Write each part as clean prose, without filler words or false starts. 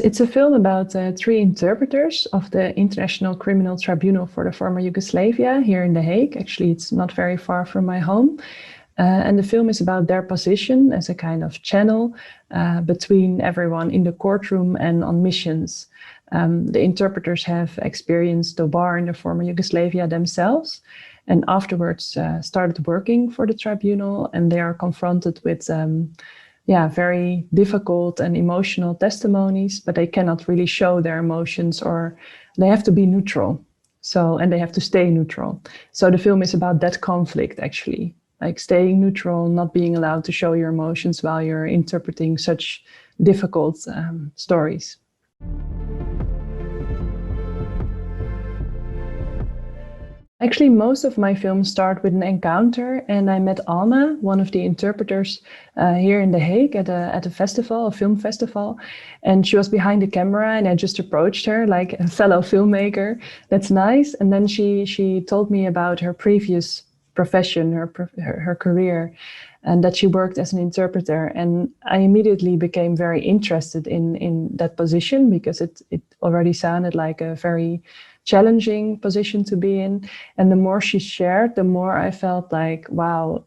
It's a film about three interpreters of the International Criminal Tribunal for the former Yugoslavia here in The Hague. Actually, it's not very far from my home. And the film is about their position as a kind of channel between everyone in the courtroom and on missions. The interpreters have experienced the war in the former Yugoslavia themselves, and afterwards started working for the tribunal, and they are confronted with very difficult and emotional testimonies, but they cannot really show their emotions, or they have to be neutral. And they have to stay neutral. So the film is about that conflict, actually, like staying neutral, not being allowed to show your emotions while you're interpreting such difficult stories. Actually, most of my films start with an encounter, and I met Alma, one of the interpreters here in The Hague at a festival, a film festival, and she was behind the camera, and I just approached her like a fellow filmmaker. That's nice. And then she told me about her previous profession, her career, and that she worked as an interpreter. And I immediately became very interested in that position, because it already sounded like a very challenging position to be in. And the more she shared, the more I felt like, wow,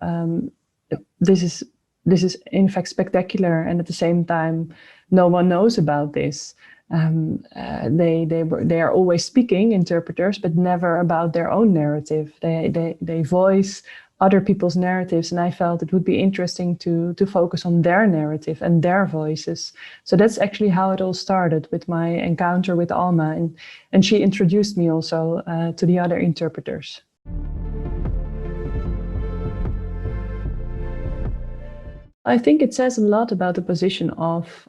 this is in fact spectacular. And at the same time, no one knows about this. They are always speaking, interpreters, but never about their own narrative. They voice other people's narratives, and I felt it would be interesting to focus on their narrative and their voices. So that's actually how it all started, with my encounter with Alma, and she introduced me also to the other interpreters. I think it says a lot about the position of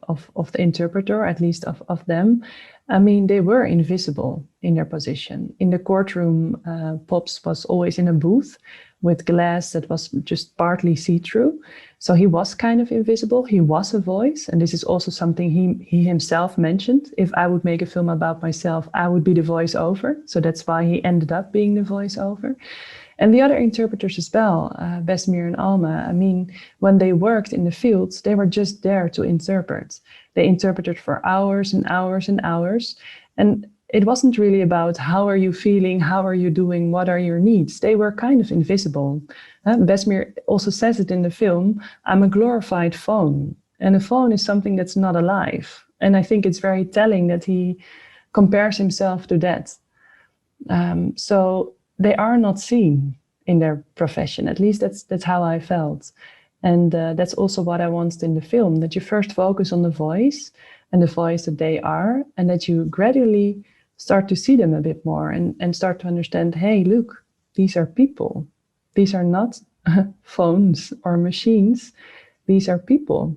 the interpreter, at least of them. I mean, they were invisible in their position. In the courtroom, Pops was always in a booth with glass that was just partly see-through. So he was kind of invisible. He was a voice. And this is also something he himself mentioned. If I would make a film about myself, I would be the voiceover. So that's why he ended up being the voiceover. And the other interpreters as well, Besmir and Alma, I mean, when they worked in the fields, they were just there to interpret. They interpreted for hours and hours and hours. And it wasn't really about how are you feeling, how are you doing, what are your needs. They were kind of invisible. Besmir also says it in the film, I'm a glorified phone. And a phone is something that's not alive. And I think it's very telling that he compares himself to that. So they are not seen in their profession. At least that's how I felt. And that's also what I wanted in the film, that you first focus on the voice and the voice that they are, and that you gradually start to see them a bit more and start to understand, hey, look, these are people. These are not phones or machines. These are people.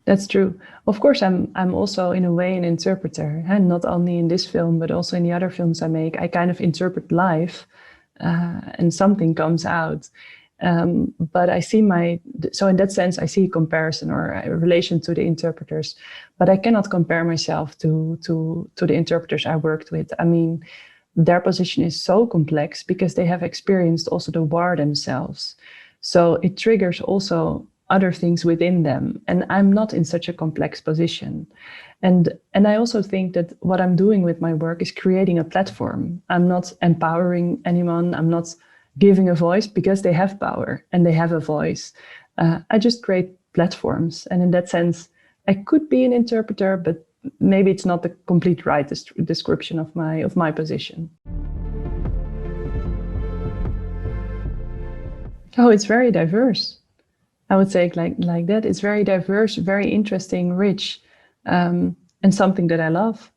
That's true. Of course, I'm also in a way an interpreter, and not only in this film, but also in the other films I make. I kind of interpret live, and something comes out. But I see so in that sense, I see a comparison or a relation to the interpreters, but I cannot compare myself to the interpreters I worked with. I mean, their position is so complex because they have experienced also the war themselves. So it triggers also other things within them. And I'm not in such a complex position. And I also think that what I'm doing with my work is creating a platform. I'm not empowering anyone. I'm not giving a voice, because they have power and they have a voice. I just create platforms. And in that sense, I could be an interpreter, but maybe it's not the complete right description of my position. Oh, it's very diverse. I would say it like that. It's very diverse, very interesting, rich, and something that I love.